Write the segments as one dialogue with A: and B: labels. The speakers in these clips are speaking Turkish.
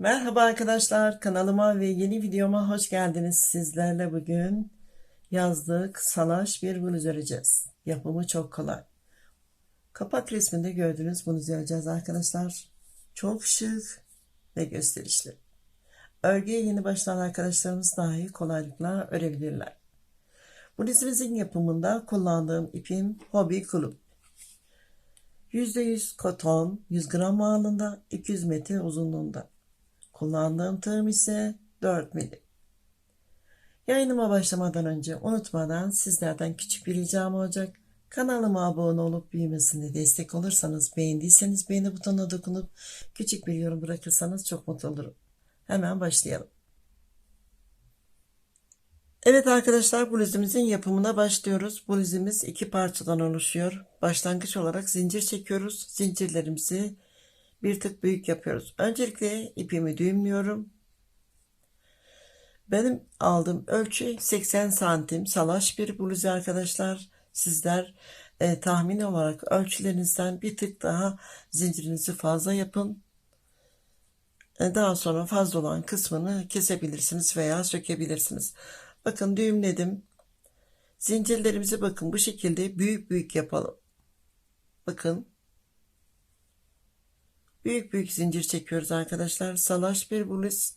A: Merhaba arkadaşlar, kanalıma ve yeni videoma hoş geldiniz. Sizlerle bugün yazlık salaş bir bluz öreceğiz. Yapımı çok kolay. Kapak resminde gördüğünüz bluzu öreceğiz arkadaşlar. Çok şık ve gösterişli. Örgüye yeni başlayan arkadaşlarımız dahi kolaylıkla örebilirler. Bluzumuzun yapımında kullandığım ipim Hobby Kulüp. %100 koton, 100 gram ağırlığında, 200 metre uzunluğunda. Kullandığım tığım ise 4 milim. Yayınıma başlamadan önce unutmadan sizlerden küçük bir ricam olacak. Kanalıma abone olup büyümesine destek olursanız, beğendiyseniz beğeni butonuna dokunup küçük bir yorum bırakırsanız çok mutlu olurum. Hemen başlayalım. Evet arkadaşlar, bluzumuzun yapımına başlıyoruz. Bluzumuz iki parçadan oluşuyor. Başlangıç olarak zincir çekiyoruz. Zincirlerimizi bir tık büyük yapıyoruz. Öncelikle ipimi düğümlüyorum. Benim aldığım ölçü 80 santim salaş bir bluz arkadaşlar. Sizler tahmin olarak ölçülerinizden bir tık daha zincirinizi fazla yapın. Daha sonra fazla olan kısmını kesebilirsiniz veya sökebilirsiniz. Bakın düğümledim. Zincirlerimizi bakın bu şekilde büyük büyük yapalım. Bakın. Büyük büyük zincir çekiyoruz arkadaşlar. Salaş bir bluz,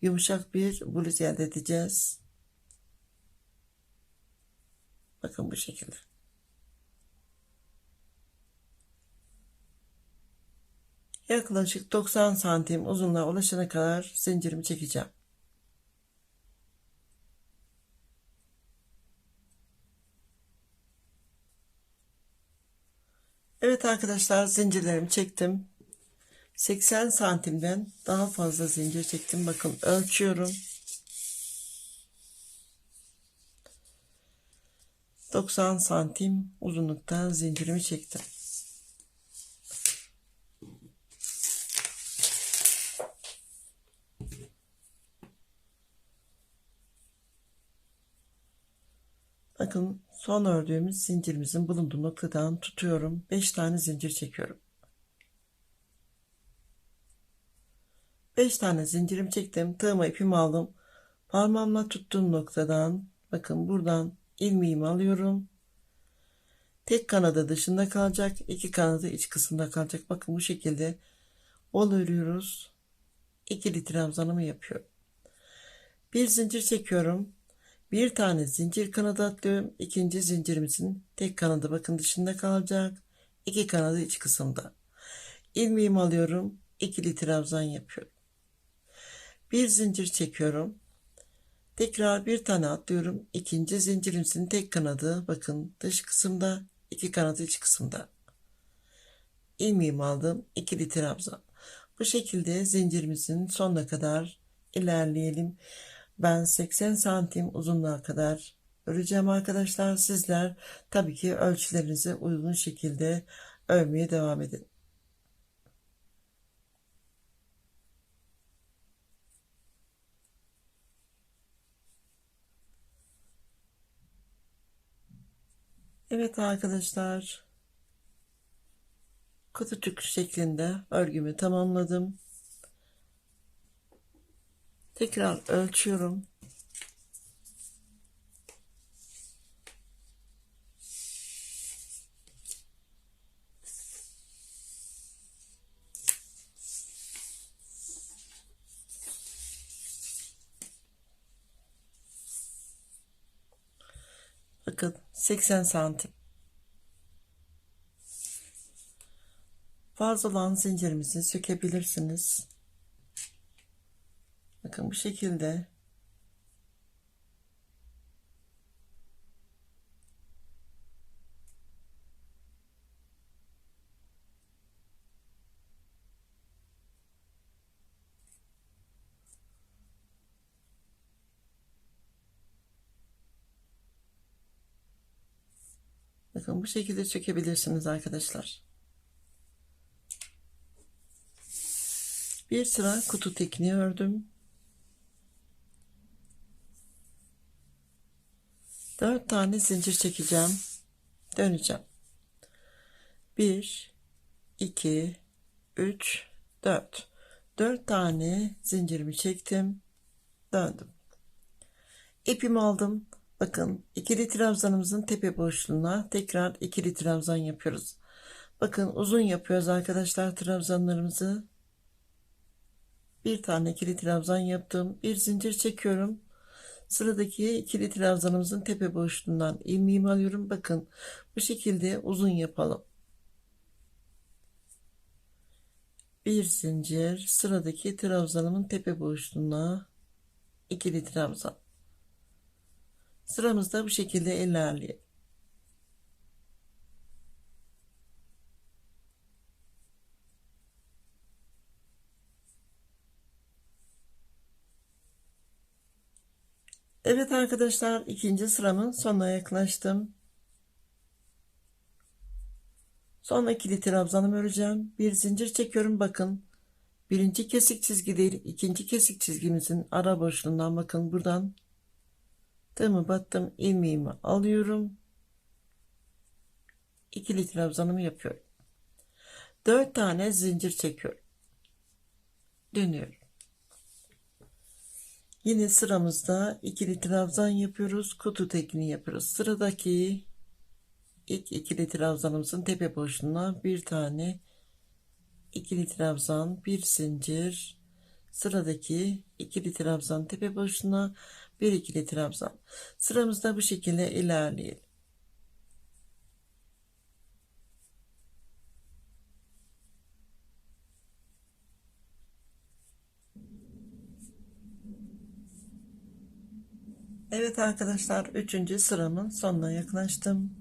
A: yumuşak bir bluz elde edeceğiz. Bakın bu şekilde. Yaklaşık 90 santim uzunluğa ulaşana kadar zincirimi çekeceğim. Evet arkadaşlar, zincirlerimi çektim. 80 santimden daha fazla zincir çektim. Bakın ölçüyorum. 90 santim uzunlukta zincirimi çektim. Bakın son ördüğümüz zincirimizin bulunduğu noktadan tutuyorum. 5 tane zincir çekiyorum. 5 tane zincirim çektim. Tığıma ipimi aldım. Parmağımla tuttuğum noktadan bakın buradan ilmeğimi alıyorum. Tek kanadı dışında kalacak. İki kanadı iç kısımda kalacak. Bakın bu şekilde bol örüyoruz. İkili trabzanımı yapıyorum. Bir zincir çekiyorum. Bir tane zincir kanadı atlıyorum. İkinci zincirimizin tek kanadı bakın dışında kalacak. İki kanadı iç kısımda. İlmeğimi alıyorum. İkili trabzan yapıyorum. Bir zincir çekiyorum. Tekrar bir tane atlıyorum. İkinci zincirimizin tek kanadı bakın dış kısımda. İki kanadı iç kısımda. İlmeğimi aldım. İkili trabzan. Bu şekilde zincirimizin sonuna kadar ilerleyelim. Ben 80 santim uzunluğa kadar öreceğim arkadaşlar. Sizler tabii ki ölçülerinize uygun şekilde örmeye devam edin. Evet arkadaşlar, kutucuk şeklinde örgümü tamamladım. Tekrar ölçüyorum. Bakın 80 santim. Fazla olan zincirimizi sökebilirsiniz. Bakın bu şekilde. Bakın bu şekilde sökebilirsiniz arkadaşlar. Bir sıra kutu tekniği ördüm. 4 tane zincir çekeceğim. Döneceğim. 1 2 3 4. 4 tane zincirimi çektim, döndüm. İpimi aldım. Bakın ikili trabzanımızın tepe boşluğuna tekrar ikili trabzan yapıyoruz. Bakın uzun yapıyoruz arkadaşlar trabzanlarımızı. Bir tane ikili trabzan yaptım. Bir zincir çekiyorum. Sıradaki ikili trabzanımızın tepe boşluğundan ilmeğimi alıyorum. Bakın bu şekilde uzun yapalım. Bir zincir, sıradaki trabzanımın tepe boşluğuna ikili trabzan. Sıramızda bu şekilde ilerleyelim. Evet arkadaşlar, ikinci sıramın sonuna yaklaştım. Son ikili trabzanımı öreceğim. Bir zincir çekiyorum. Bakın birinci kesik çizgi değil, ikinci kesik çizgimizin ara boşluğundan bakın buradan tığımı battım, ilmeğimi alıyorum. İkili trabzanımı yapıyorum. 4 tane zincir çekiyorum. Dönüyorum. Yine sıramızda ikili trabzan yapıyoruz. Kutu tekniği yapıyoruz. Sıradaki ilk ikili trabzanımızın tepe boşluğuna bir tane ikili trabzan, bir zincir. Sıradaki ikili trabzan tepe boşluğuna bir ikili trabzan. Sıramızda bu şekilde ilerleyelim. Evet arkadaşlar, 3. sıramın sonuna yaklaştım.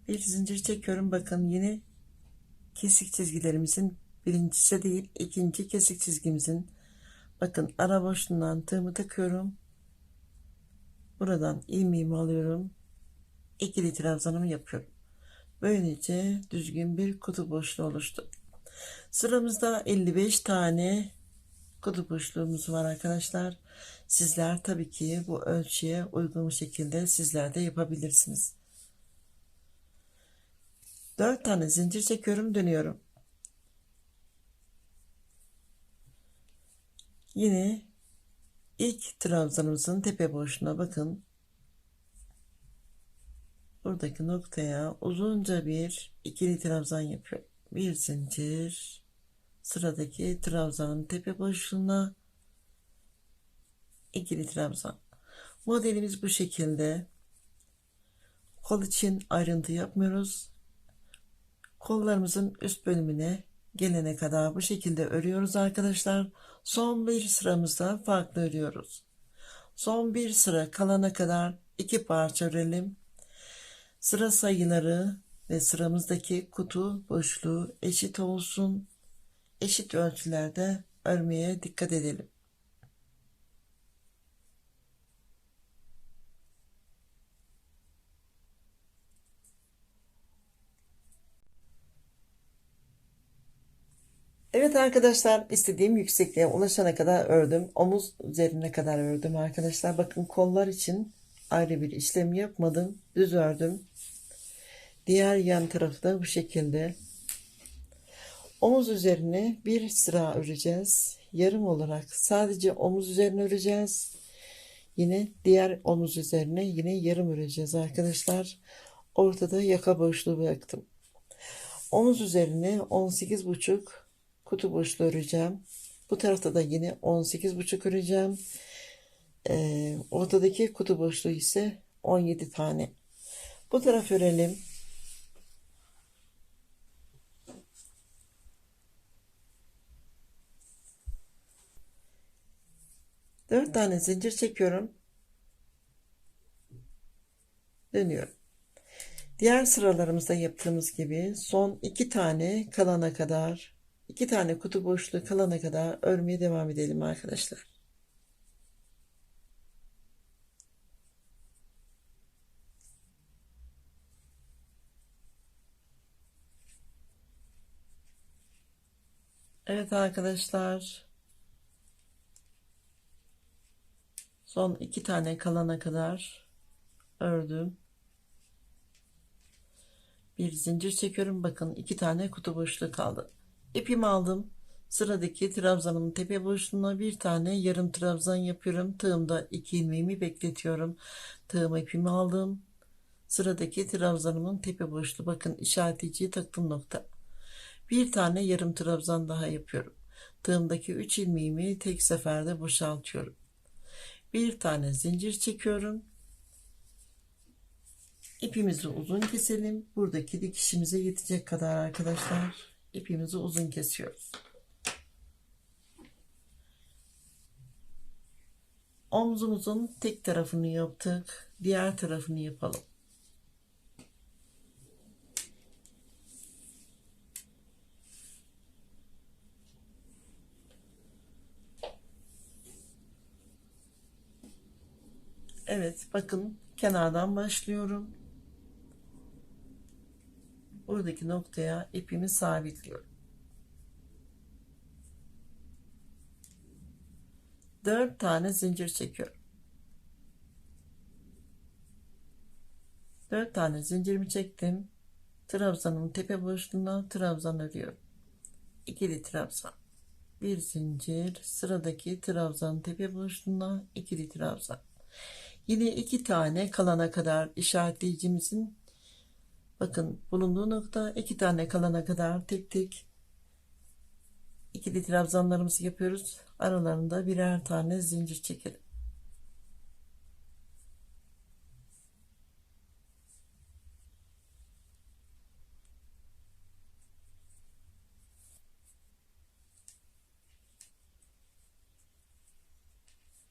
A: Bir zincir çekiyorum. Bakın yine kesik çizgilerimizin birincisi değil, ikinci kesik çizgimizin bakın ara boşluğundan tığımı takıyorum. Buradan ilmeğimi alıyorum. İkili trabzanımı yapıyorum. Böylece düzgün bir kutu boşluğu oluştu. Sıramızda 55 tane kutu boşluğumuz var arkadaşlar. Sizler tabii ki bu ölçüye uygun şekilde sizler de yapabilirsiniz. 4 tane zincir çekiyorum, dönüyorum. Yine ilk trabzanımızın tepe boşluğuna bakın. Buradaki noktaya uzunca bir ikili trabzan yapıyorum. Bir zincir, sıradaki trabzanın tepe boşluğuna ikili trabzan. Modelimiz bu şekilde. Kol için ayrıntı yapmıyoruz. Kollarımızın üst bölümüne gelene kadar bu şekilde örüyoruz arkadaşlar. Son bir sıramızda farklı örüyoruz. Son bir sıra kalana kadar 2 parça örelim. Sıra sayıları ve sıramızdaki kutu boşluğu eşit olsun. Eşit ölçülerde örmeye dikkat edelim. Evet arkadaşlar, istediğim yüksekliğe ulaşana kadar ördüm. Omuz üzerine kadar ördüm arkadaşlar. Bakın kollar için ayrı bir işlem yapmadım. Düz ördüm. Diğer yan tarafı da bu şekilde. Omuz üzerine bir sıra öreceğiz. Yarım olarak sadece omuz üzerine öreceğiz. Yine diğer omuz üzerine yine yarım öreceğiz arkadaşlar. Ortada yaka boşluğu bıraktım. Omuz üzerine 18,5 kutu boşluğu öreceğim. Bu tarafta da yine 18,5 öreceğim. Ortadaki kutu boşluğu ise 17 tane. Bu taraf örelim. 4 tane zincir çekiyorum. Dönüyorum. Diğer sıralarımızda yaptığımız gibi son 2 tane kalana kadar, 2 tane kutu boşluğu kalana kadar örmeye devam edelim arkadaşlar. Evet arkadaşlar, son 2 tane kalana kadar ördüm. Bir zincir çekiyorum. Bakın 2 tane kutu boşluğu kaldı. İpimi aldım. Sıradaki trabzanımın tepe boşluğuna bir tane yarım trabzan yapıyorum. Tığımda 2 ilmeğimi bekletiyorum. Tığıma ipimi aldım. Sıradaki trabzanımın tepe boşluğu, bakın işaretleyiciyi taktım nokta. Bir tane yarım trabzan daha yapıyorum. Tığımdaki 3 ilmeğimi tek seferde boşaltıyorum. Bir tane zincir çekiyorum. İpimizi uzun keselim. Buradaki dikişimize yetecek kadar arkadaşlar. İpimizi uzun kesiyoruz. Omzumuzun tek tarafını yaptık. Diğer tarafını yapalım. Evet, bakın kenardan başlıyorum. Buradaki noktaya ipimi sabitliyorum. 4 tane zincir çekiyorum. 4 tane zincirimi çektim. Trabzanın tepe boşluğuna trabzan örüyorum. İkili trabzan. Bir zincir, sıradaki trabzan tepe boşluğuna ikili trabzan. Yine 2 tane kalana kadar işaretleyicimizin, bakın bulunduğu nokta, 2 tane kalana kadar tek tek ikili trabzanlarımızı yapıyoruz. Aralarında birer tane zincir çekelim.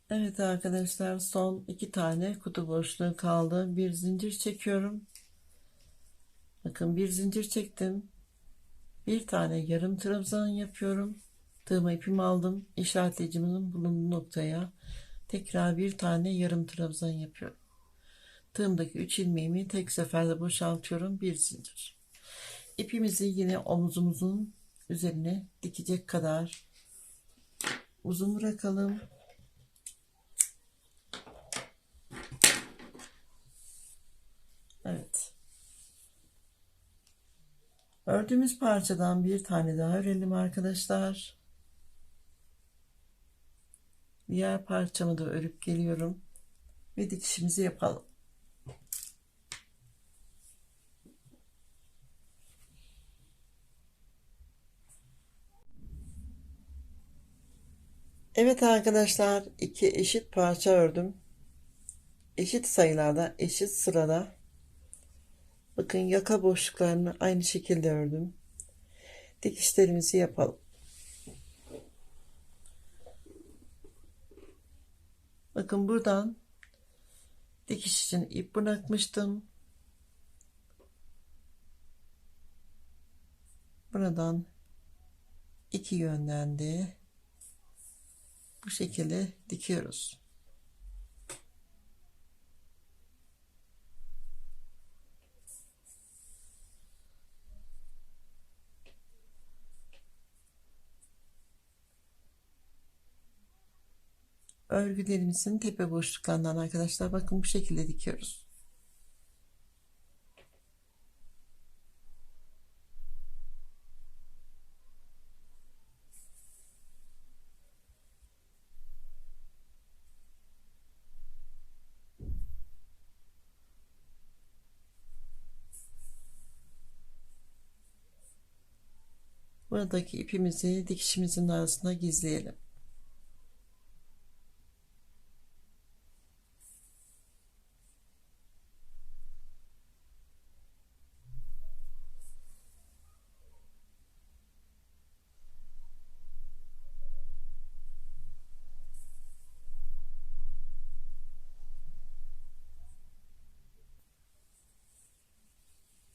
A: Evet arkadaşlar, son 2 tane kutu boşluğu kaldı. Bir zincir çekiyorum. Bakın bir zincir çektim. Bir tane yarım trabzan yapıyorum. Tığıma ipimi aldım. İşaretleyicimin bulunduğu noktaya tekrar bir tane yarım trabzan yapıyorum. Tığımdaki 3 ilmeğimi tek seferde boşaltıyorum. Bir zincir. İpimizi yine omuzumuzun üzerine dikecek kadar uzun bırakalım. Evet. Ördüğümüz parçadan bir tane daha örelim arkadaşlar. Diğer parçamı da örüp geliyorum ve dikişimizi yapalım. Evet arkadaşlar, 2 eşit parça ördüm. Eşit sayılarda, eşit sırada. Bakın yaka boşluklarını aynı şekilde ördüm. Dikişlerimizi yapalım. Bakın buradan dikiş için ip bırakmıştım. Buradan iki yönden de bu şekilde dikiyoruz. Örgülerimizin tepe boşluklarından arkadaşlar, bakın bu şekilde dikiyoruz. Buradaki ipimizi dikişimizin arasına gizleyelim.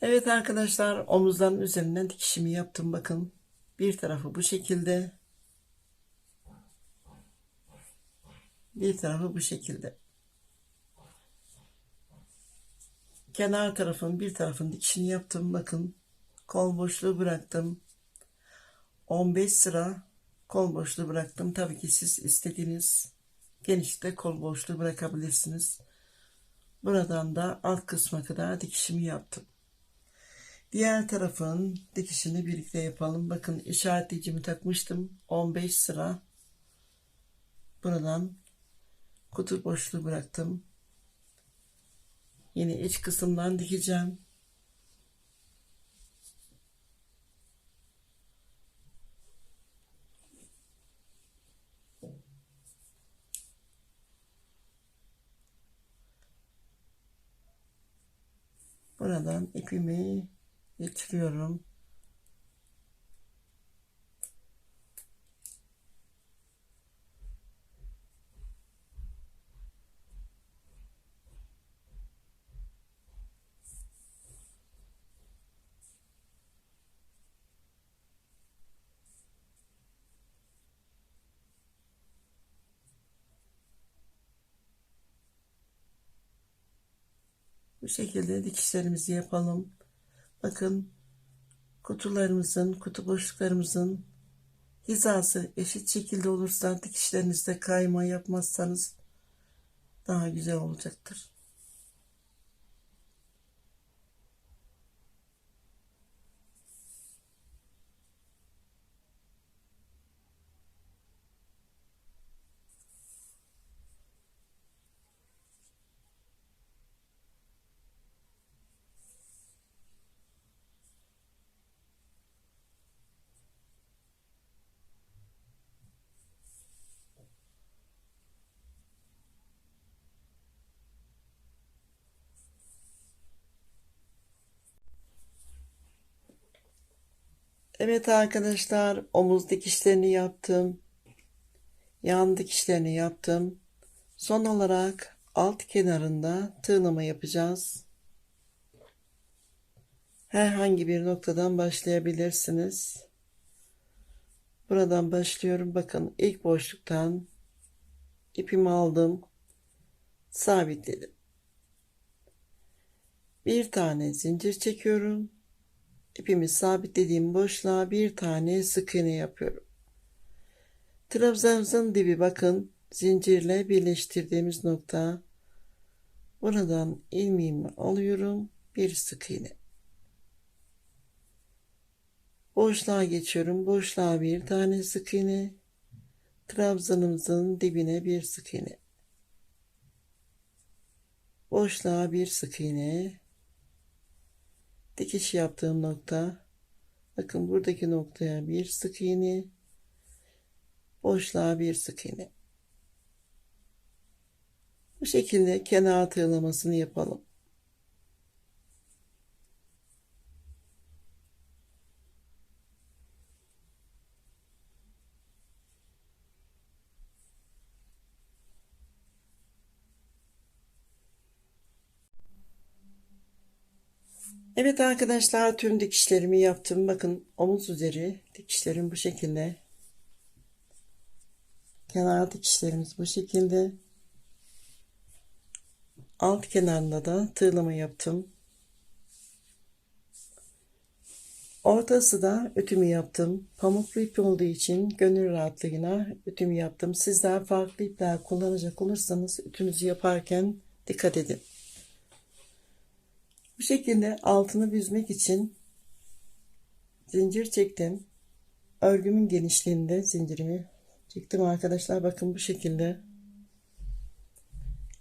A: Evet arkadaşlar, omuzların üzerinden dikişimi yaptım. Bakın bir tarafı bu şekilde, bir tarafı bu şekilde. Kenar tarafın bir tarafın dikişini yaptım. Bakın kol boşluğu bıraktım. 15 sıra kol boşluğu bıraktım. Tabii ki siz istediğiniz genişlikte kol boşluğu bırakabilirsiniz. Buradan da alt kısma kadar dikişimi yaptım. Diğer tarafın dikişini birlikte yapalım. Bakın işaretleyicimi takmıştım. 15 sıra. Buradan kutu boşluğu bıraktım. Yine iç kısımdan dikeceğim. Buradan ipimi geçiriyorum. Bu şekilde dikişlerimizi yapalım. Bakın kutularımızın, kutu boşluklarımızın hizası eşit şekilde olursa, dikişlerinizde kayma yapmazsanız daha güzel olacaktır. Evet arkadaşlar, omuz dikişlerini yaptım. Yan dikişlerini yaptım. Son olarak alt kenarında tığlama yapacağız. Herhangi bir noktadan başlayabilirsiniz. Buradan başlıyorum. Bakın ilk boşluktan ipimi aldım. Sabitledim. Bir tane zincir çekiyorum. İpimi sabitlediğim boşluğa bir tane sık iğne yapıyorum. Trabzanımızın dibi bakın zincirle birleştirdiğimiz nokta. Buradan ilmeğimi alıyorum. Bir sık iğne. Boşluğa geçiyorum. Boşluğa bir tane sık iğne. Trabzanımızın dibine bir sık iğne. Boşluğa bir sık iğne. Dikiş yaptığım nokta. Bakın buradaki noktaya bir sık iğne. Boşluğa bir sık iğne. Bu şekilde kenar tığlamasını yapalım. Evet arkadaşlar, tüm dikişlerimi yaptım. Bakın omuz üzeri dikişlerim bu şekilde. Kenar dikişlerimiz bu şekilde. Alt kenarında da tığlama yaptım. Ortası da ütümü yaptım. Pamuklu ip olduğu için gönül rahatlığına ütümü yaptım. Sizler farklı ipler kullanacak olursanız ütünüzü yaparken dikkat edin. Bu şekilde altını büzmek için zincir çektim. Örgümün genişliğinde zincirimi çektim arkadaşlar. Bakın bu şekilde.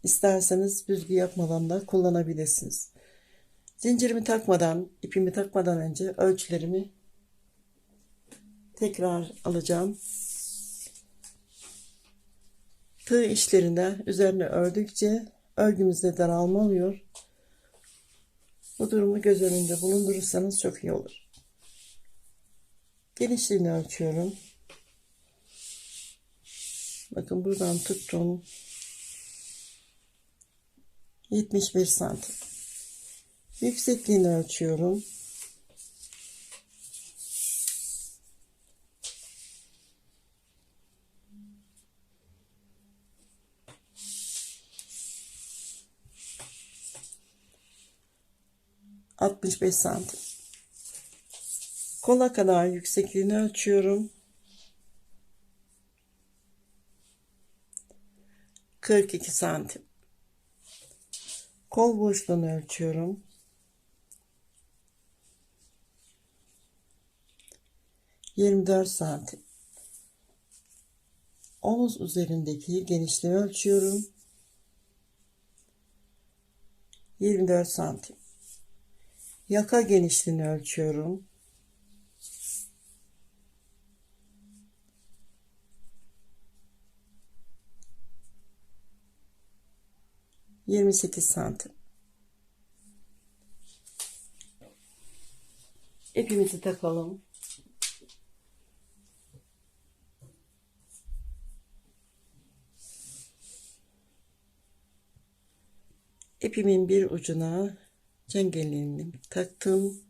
A: İsterseniz büzgü yapmadan da kullanabilirsiniz. Zincirimi takmadan, ipimi takmadan önce ölçülerimi tekrar alacağım. Tığ işlerinde üzerine ördükçe örgümüzde daralma oluyor. Bu durumu göz önünde bulundurursanız çok iyi olur. Genişliğini ölçüyorum. Bakın buradan tuttum. 75 santim. Yüksekliğini ölçüyorum. ...65 santim. Kola kadar yüksekliğini ölçüyorum. 42 santim. Kol boşluğunu ölçüyorum. 24 santim. Omuz üzerindeki genişliği ölçüyorum. 24 santim. Yaka genişliğini ölçüyorum. 28 santim. İpimizi takalım. İpimin bir ucuna çengelini taktım.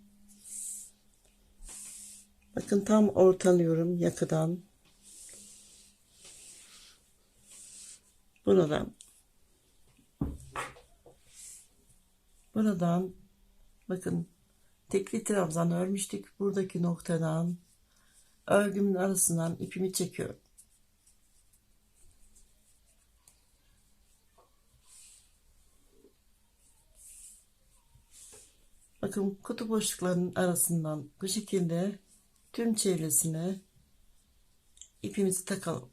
A: Bakın tam ortalıyorum yakadan. Buradan bakın tekli trabzan örmüştük. Buradaki noktadan örgümün arasından ipimi çekiyorum. Bakın kutu boşluklarının arasından bu şekilde tüm çevresine ipimizi takalım.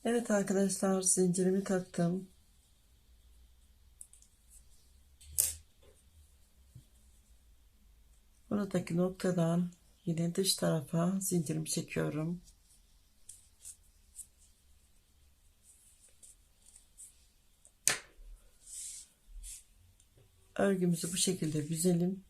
A: Evet arkadaşlar, zincirimi taktım. Buradaki noktadan yine dış tarafa zincirimi çekiyorum. Örgümüzü bu şekilde büzelim.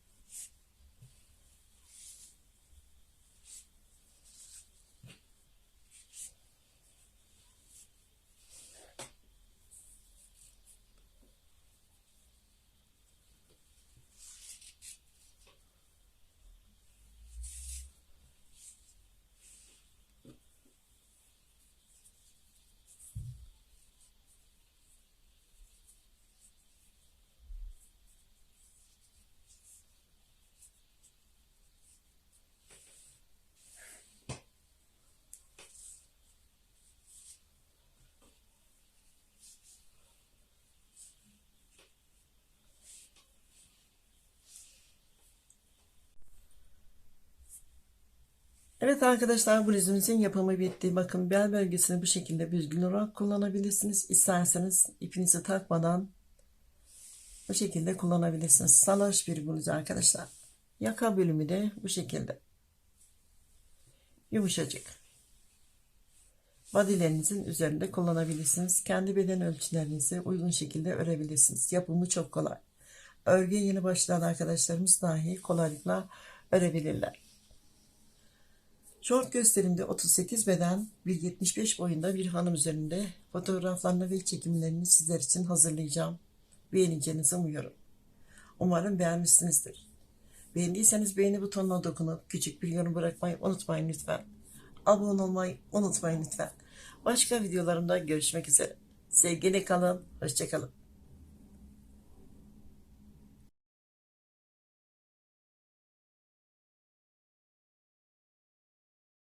A: Evet arkadaşlar, bluzumuzun yapımı bitti. Bakın bel bölgesini bu şekilde büzgün olarak kullanabilirsiniz. İsterseniz ipinizi takmadan bu şekilde kullanabilirsiniz. Salaş bir bluz arkadaşlar. Yaka bölümü de bu şekilde. Yumuşacık. Bodylerinizin üzerinde kullanabilirsiniz. Kendi beden ölçülerinize uygun şekilde örebilirsiniz. Yapımı çok kolay. Örgüye yeni başlayan arkadaşlarımız dahi kolaylıkla örebilirler. Şort gösterimde 38 beden 1.75 boyunda bir hanım üzerinde fotoğraflarını ve çekimlerini sizler için hazırlayacağım. Beğeneceğinizi umuyorum. Umarım beğenmişsinizdir. Beğendiyseniz beğeni butonuna dokunup küçük bir yorum bırakmayı unutmayın lütfen. Abone olmayı unutmayın lütfen. Başka videolarımda görüşmek üzere. Sevgiyle kalın, hoşça kalın.